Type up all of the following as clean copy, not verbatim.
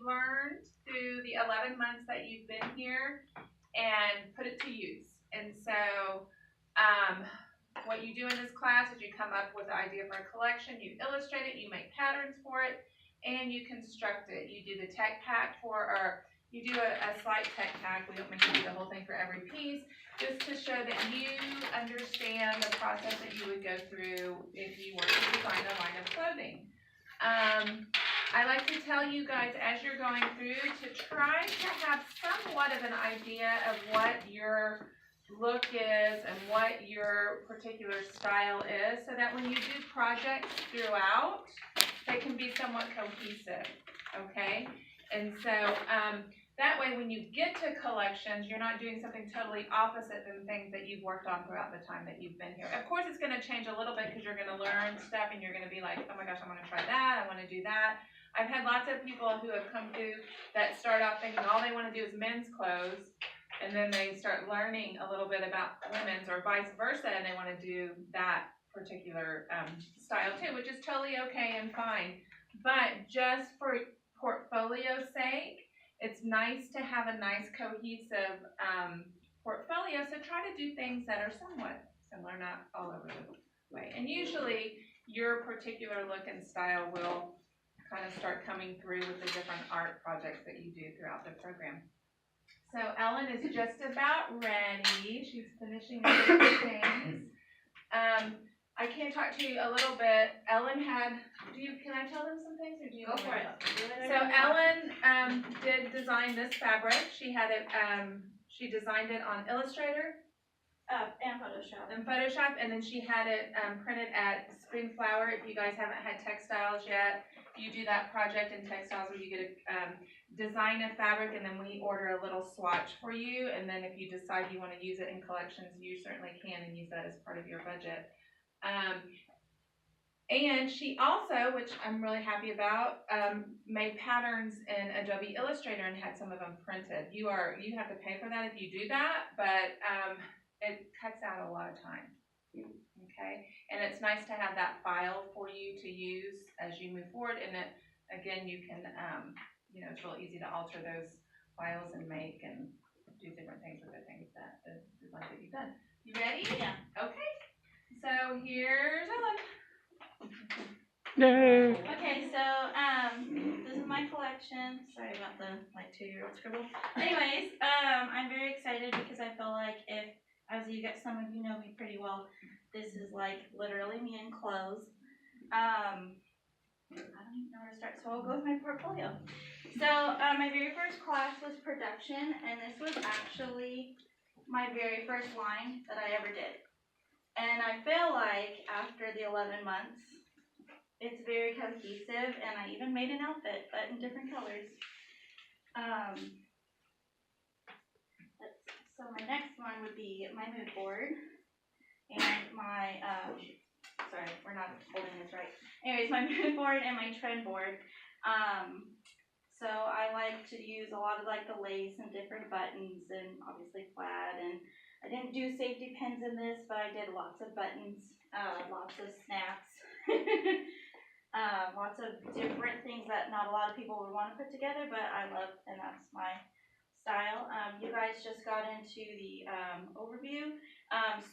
you've learned through the 11 months that you've been here and put it to use. And so, what you do in this class is you come up with the idea for a collection, you illustrate it, you make patterns for it, and you construct it. You do the tech pack or you do a slight tech pack. We don't make you do the whole thing for every piece, just to show that you understand the process that you would go through if you were to design a line of clothing. I like to tell you guys as you're going through to try to have somewhat of an idea of what your look is and what your particular style is, so that when you do projects throughout, they can be somewhat cohesive, okay? And so that way when you get to collections, you're not doing something totally opposite than things that you've worked on throughout the time that you've been here. Of course, it's going to change a little bit because you're going to learn stuff and you're going to be like, oh my gosh, I want to try that, I want to do that. I've had lots of people who have come through that start off thinking all they want to do is men's clothes, and then they start learning a little bit about women's, or vice versa, and they want to do that particular style too, which is totally okay and fine. But just for portfolio's sake, it's nice to have a nice cohesive portfolio, so try to do things that are somewhat similar, not all over the way. And usually your particular look and style will kind of start coming through with the different art projects that you do throughout the program. So Ellen is just about ready. She's finishing a few things. I can talk to you a little bit. Ellen had, can I tell them some things, or do you? Go for it. So Ellen did design this fabric. She had it, she designed it on Illustrator. And Photoshop, and then she had it printed at Spring Flower. If you guys haven't had textiles yet, you do that project in textiles where you get a design a fabric, and then we order a little swatch for you, and then if you decide you want to use it in collections, you certainly can and use that as part of your budget. And she also, which I'm really happy about, made patterns in Adobe Illustrator and had some of them printed. You have to pay for that if you do that, but it cuts out a lot of time. Okay, and it's nice to have that file for you to use as you move forward, and it, again, you can, it's real easy to alter those files and make and do different things with the things that the design that you've done. You ready? Yeah. Okay, so here's Ellen. Yay! Okay, so this is my collection. Sorry about the 2-year-old scribble. Anyways, I'm very excited because I feel like if, as some of you know me pretty well, this is like literally me in clothes. I don't even know where to start, so I'll go with my portfolio. So my very first class was production, and this was actually my very first line that I ever did. And I feel like after the 11 months, it's very cohesive, and I even made an outfit, but in different colors. So my next one would be my mood board, and my, sorry, we're not holding this right. Anyways, my mood board and my trend board. So I like to use a lot of like the lace and different buttons, and obviously plaid, and I didn't do safety pins in this, but I did lots of buttons, lots of snaps, lots of different things that not a lot of people would want to put together, but I love, and that's my style. You guys just got into the overview,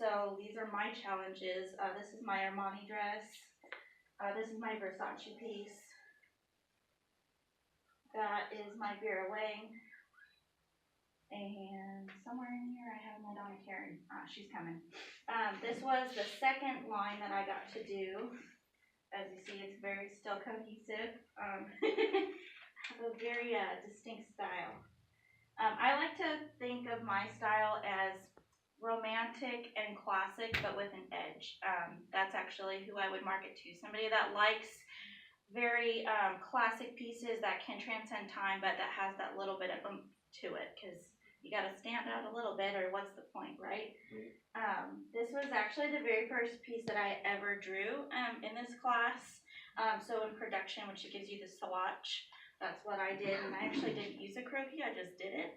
so these are my challenges. This is my Armani dress. This is my Versace piece. That is my Vera Wang. And somewhere in here I have my Donna Karen. She's coming. This was the second line that I got to do. As you see, it's very still cohesive. I have a very distinct style. I like to think of my style as romantic and classic, but with an edge. That's actually who I would market to. Somebody that likes very classic pieces that can transcend time, but that has that little bit of oomph to it, because you got to stand out a little bit, or what's the point, right? This was actually the very first piece that I ever drew in this class. So in production, which gives you the swatch, that's what I did, and I actually didn't use a croquis, I just did it.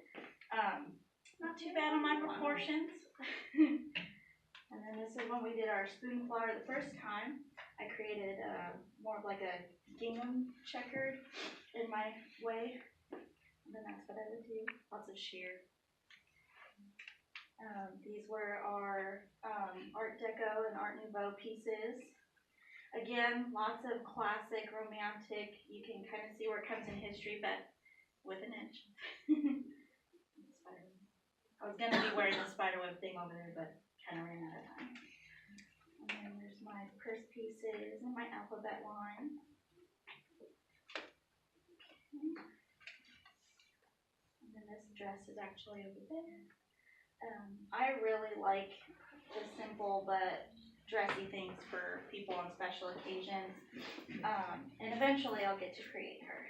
Not too bad on my proportions. And then this is when we did our spoon flower the first time. I created more of like a gingham checkered in my way. then that's what I would do. Lots of sheer. These were our Art Deco and Art Nouveau pieces. Again, lots of classic, romantic. You can kind of see where it comes in history, but with an inch. I was going to be wearing the spiderweb thing over there, but kind of ran out of time. And then there's my purse pieces and my alphabet line. Okay. And then this dress is actually over there. I really like the simple but dressy things for people on special occasions. And eventually I'll get to create her.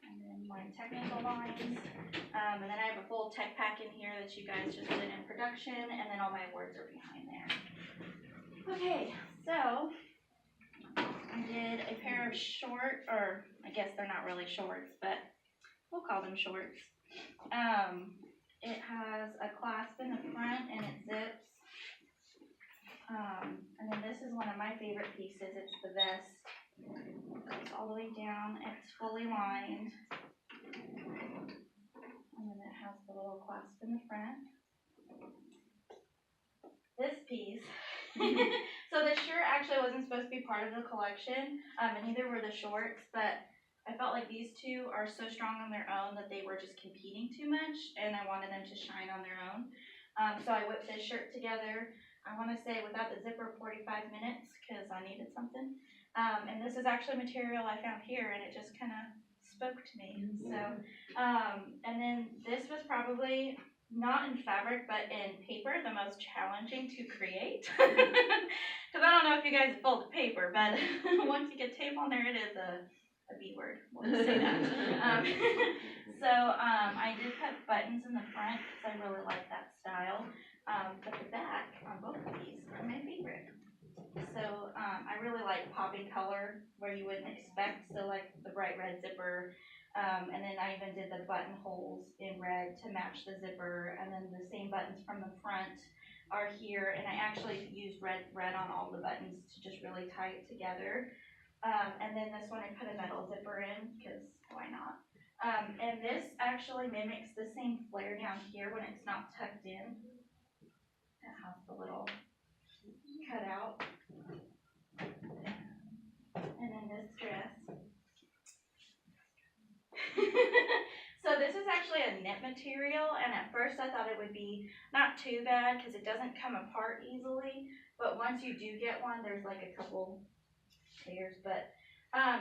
And then my technical lines. And then I have a full tech pack in here that you guys just did in production, and then all my words are behind there. Okay, so I did a pair of short, or I guess they're not really shorts, but we'll call them shorts. It has a clasp in the front and it zips. And then this is one of my favorite pieces. It's the vest. It goes all the way down. It's fully lined. And then it has the little clasp in the front. This piece. So the shirt actually wasn't supposed to be part of the collection, and neither were the shorts, but I felt like these two are so strong on their own that they were just competing too much, and I wanted them to shine on their own. So I whipped this shirt together, I want to say without the zipper, 45 minutes, because I needed something. And this is actually material I found here, and it just kind of spoke to me. So, and then this was probably not in fabric, but in paper, the most challenging to create. Because I don't know if you guys fold paper, but once you get tape on there, it is a B word. We'll just say that. So I did put buttons in the front because I really like that style. But the back on both of these are my favorite. So I really like popping color where you wouldn't expect. So like the bright red zipper. And then I even did the buttonholes in red to match the zipper. And then the same buttons from the front are here. And I actually used red on all the buttons to just really tie it together. And then this one I put a metal zipper in because why not? And this actually mimics the same flare down here when it's not tucked in. It has the little cutout. And then this dress. So this is actually a knit material, and at first I thought it would be not too bad because it doesn't come apart easily, but once you do get one, there's like a couple layers, but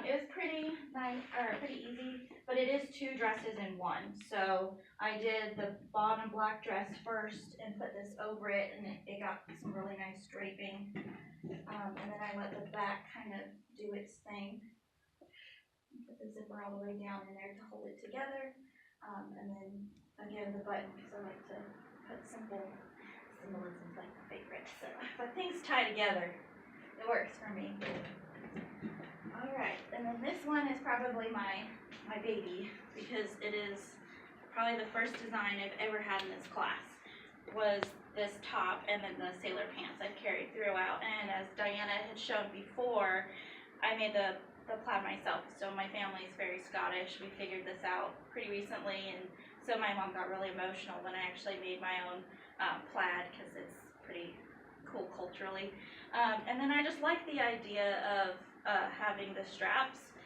it was pretty nice, or pretty easy, but it is two dresses in one. So I did the bottom black dress first and put this over it, and it got some really nice draping, and then I let the back kind of do its thing. Put the zipper all the way down in there to hold it together. And then again the button, because I like to put symbolisms like my favorite. So but things tie together. It works for me. Alright, and then this one is probably my baby because it is probably the first design I've ever had in this class. Was this top and then the sailor pants I've carried throughout. And as Diana had shown before, I made the plaid myself, so my family is very Scottish. We figured this out pretty recently, and so my mom got really emotional when I actually made my own plaid because it's pretty cool culturally. And then I just like the idea of having the straps.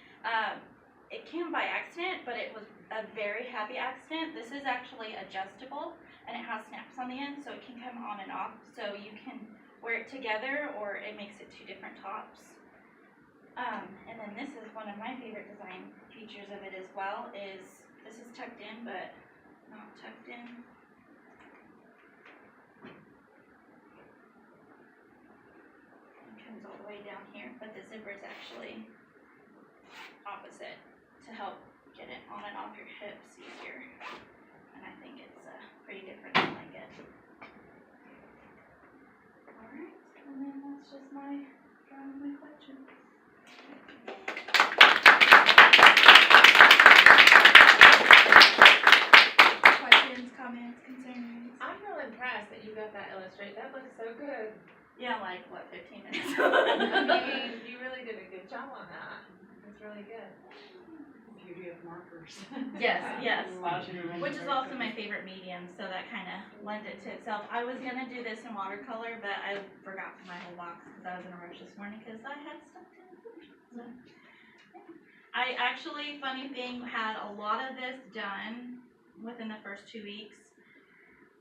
It came by accident, but it was a very happy accident. This is actually adjustable, and it has snaps on the end, so it can come on and off, so you can wear it together, or it makes it two different tops. And then this is one of my favorite design features of it as well, is this is tucked in, but not tucked in. It comes all the way down here, but the zipper is actually opposite to help get it on and off your hips easier. And I think it's pretty different. I like it. Alright, and then that's just my drawing of my collection. Questions, comments, concerns? I'm real impressed that you got that illustrated. That looks so good. Yeah, like what, 15 minutes? I mean, you really did a good job on that. It's really good. beauty of markers. Yes, yes. Allows you to remember Which is very also my quickly. favorite medium, so that kind of lends it to itself. I was gonna do this in watercolor, but I forgot my whole box because I was in a rush this morning because I had stuff to finish. So, I actually, funny thing, had a lot of this done within the first 2 weeks,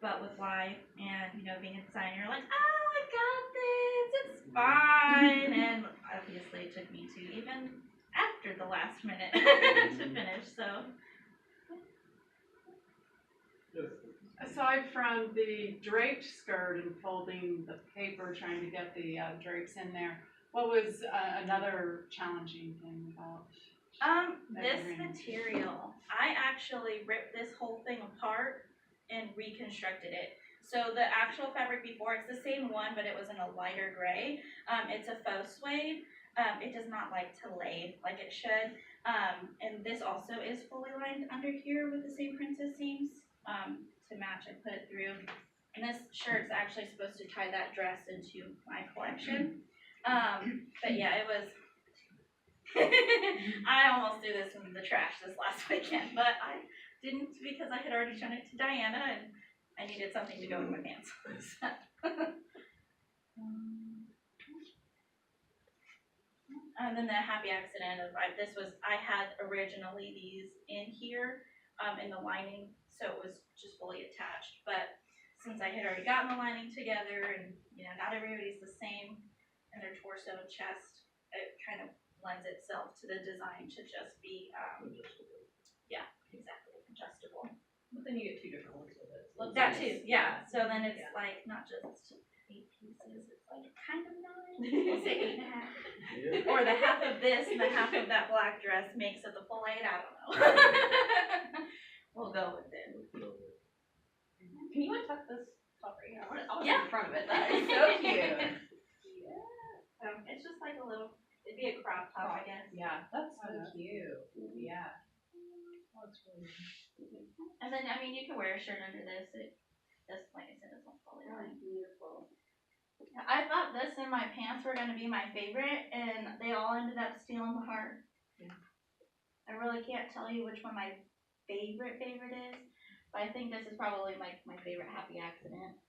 but with life and, being a designer, you're like, oh, I got this, it's fine. And obviously it took me to even after the last minute to finish, so. Aside from the draped skirt and folding the paper, trying to get the drapes in there, what was another challenging thing about? This measuring? material, I actually ripped this whole thing apart and reconstructed it. So the actual fabric before, it's the same one, but it was in a lighter gray. It's a faux suede. It does not like to lay like it should. And this also is fully lined under here with the same princess seams. To match, I put it through. And this shirt's actually supposed to tie that dress into my collection. But yeah, it was. I almost threw this in the trash this last weekend, but I didn't because I had already shown it to Diana and I needed something to go with my pants. And then the happy accident of I had originally these in here in the lining, so it was just fully attached. But since I had already gotten the lining together and not everybody's the same in their torso and chest, it kind of lends itself to the design to just be yeah, exactly, adjustable. But then you get 2 different ones with it. So That too, yeah. So then it's like not just 8 pieces, it's like kind of 9. We'll say 8.5. Or the half of this and the half of that black dress makes it the full 8, I don't know. We'll go with it. Can you untuck this top right here? I want Yeah. in front of it. That is so cute. So it's just like a little, it'd be a crop top, I guess. Yeah, that's so that's cute. Yeah. That's really And then, I mean, you can wear a shirt under this. It just, like I said, it's not fully lined. Beautiful. I thought this and my pants were going to be my favorite, and they all ended up stealing the heart. Yeah. I really can't tell you which one my favorite is, but I think this is probably my favorite happy accident.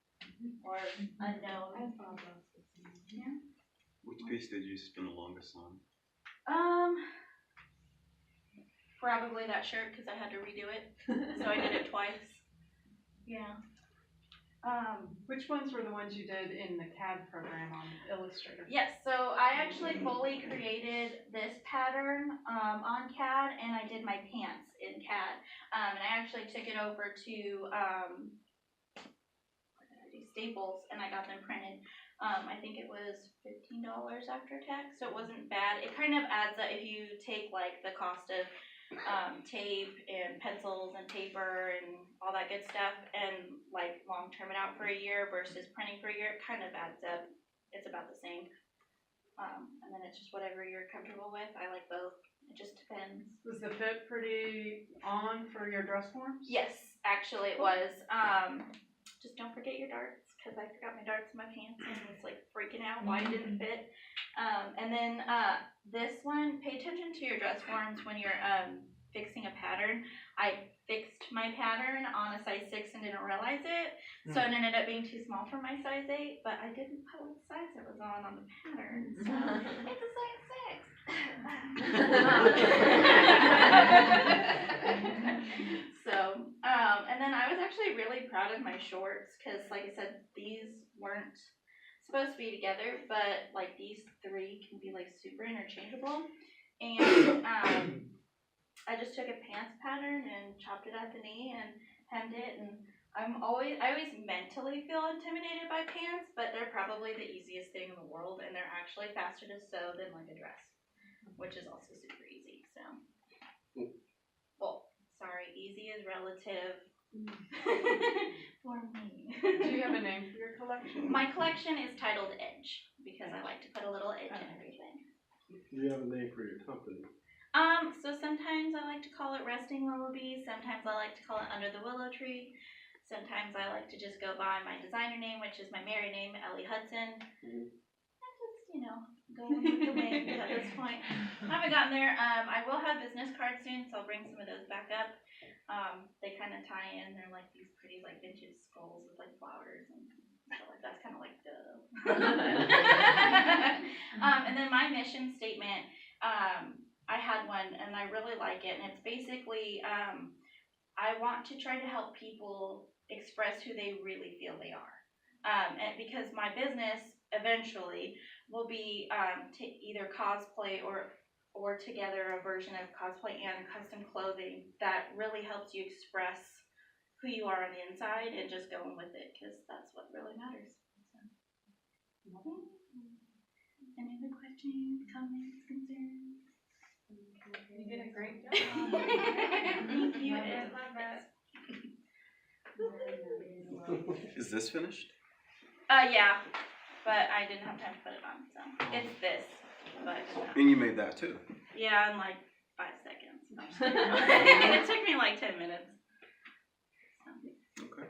Or unknown. Yeah. Which piece did you spend the longest on? Probably that shirt because I had to redo it, so I did it twice. Yeah. Which ones were the ones you did in the CAD program on Illustrator? Yes, so I actually fully created this pattern on CAD, and I did my pants in CAD. And I actually took it over to Staples, and I got them printed. I think it was $15 after tax, so it wasn't bad. It kind of adds up if you take like the cost of tape and pencils and paper and all that good stuff and like long term it out for a year versus printing for a year, it kind of adds up. It's about the same. And then it's just whatever you're comfortable with. I like both. It just depends. Was the fit pretty on for your dress forms? Yes, actually it was. Just don't forget your darts because I forgot my darts in my pants and was like freaking out why it didn't fit. And then this one, pay attention to your dress forms when you're fixing a pattern. I fixed my pattern on a size 6 and didn't realize it, so it ended up being too small for my size 8, but I didn't put what size it was on the pattern, so it's a size 6. So, and then I was actually really proud of my shorts because, like I said, these weren't supposed to be together, but like these 3 can be like super interchangeable. And I just took a pants pattern and chopped it at the knee and hemmed it. And I always mentally feel intimidated by pants, but they're probably the easiest thing in the world, and they're actually faster to sew than like a dress, which is also super easy. So, well, sorry, easy is relative. For me. Do you have a name for your collection? My collection is titled Edge because I like to put a little edge in everything. Do you have a name for your company? So sometimes I like to call it Resting Willoughby, sometimes I like to call it Under the Willow Tree, sometimes I like to just go by my designer name, which is my married name, Ellie Hudson. And just, going with the wind at this point. I haven't gotten there. I will have business cards soon, so I'll bring some of those back up. They kind of tie in. They're like these pretty like vintage skulls with like flowers and stuff like that's kind of like duh. And then my mission statement, I had one and I really like it, and it's basically I want to try to help people express who they really feel they are, and because my business eventually will be either cosplay or together a version of cosplay and custom clothing that really helps you express who you are on the inside and just going with it, because that's what really matters. So, any other questions, comments, concerns? You did a great job. Thank you. I love that. Is this finished? Yeah, but I didn't have time to put it on, so it's this. But And you made that too. yeah, in like 5 seconds. No, I'm just kidding. It took me like 10 minutes. Okay.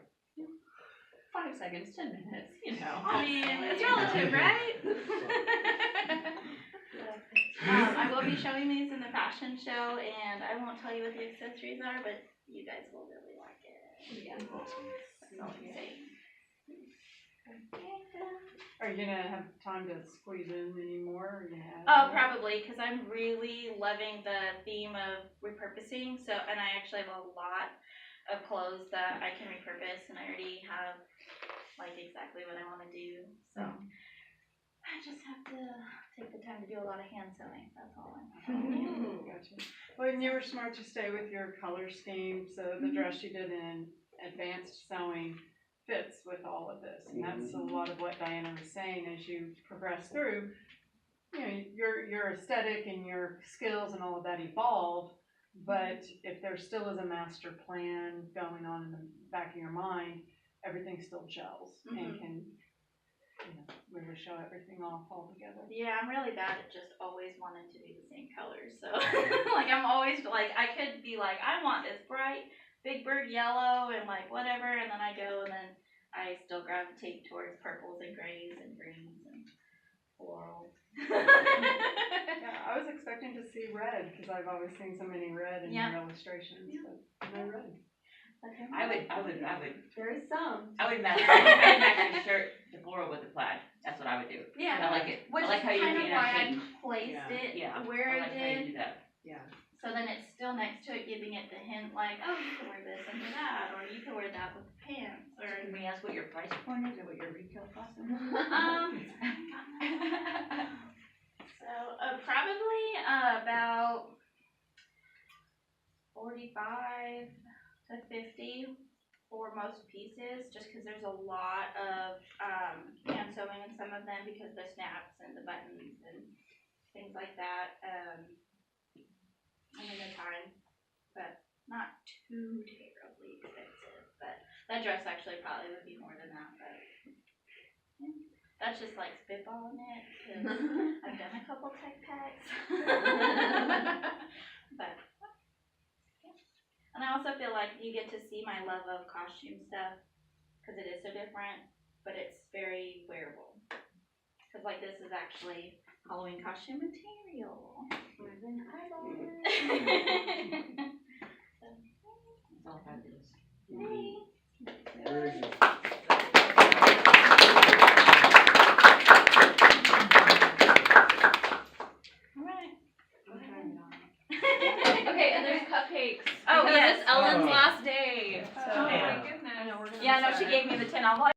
5 seconds, 10 minutes, you know. I mean, it's relative, right? I will be showing these in the fashion show, and I won't tell you what the accessories are, but you guys will really like it. Yeah. Awesome. That's all I'm saying. Are you gonna have time to squeeze in any more? Or you have Oh, probably, because I'm really loving the theme of repurposing. So, and I actually have a lot of clothes that I can repurpose, and I already have like exactly what I want to do. So, I just have to take the time to do a lot of hand sewing. That's all I'm. Gotcha. Well, and you were smart to stay with your color scheme, so the dress you did in advanced sewing fits with all of this, and that's a lot of what Diana was saying. As you progress through, you know, your aesthetic and your skills and all of that evolve, but if there still is a master plan going on in the back of your mind, everything still gels and can, you know, really show everything off all together. Yeah, I'm really bad at just always wanting to do the same colors. So, like, I'm always like, I could be like, I want this bright Big Bird yellow and like whatever, and then I go and then I still gravitate towards purples and grays and greens and floral. Yeah, I was expecting to see red because I've always seen so many red in your illustrations, but no red. Okay. I would, There is some. I'd match your shirt to floral with the plaid. That's what I would do. Yeah, I like it. which I like how is you kind of made why it. I placed it Yeah. where I like how you did. do that. Yeah. So then it's still next to it, giving it the hint like, oh, you can wear this under that, or you can wear that with the pants, or Can we ask what your price point is or what your retail cost is? So probably about 45 to 50 for most pieces, just because there's a lot of hand sewing in some of them because the snaps and the buttons and things like that. And the time, but not too terribly expensive. But that dress actually probably would be more than that, but yeah. That's just like spitballing it, because I've done a couple tech packs. But yeah. And I also feel like you get to see my love of costume stuff, because it is so different, but it's very wearable. Because like this is actually Halloween costume material. It's all fabulous. Very good. Okay, and there's cupcakes. Oh, because yes. it's Ellen's Oh. last day. Oh So my goodness. Yeah, no, she gave me the 10 off.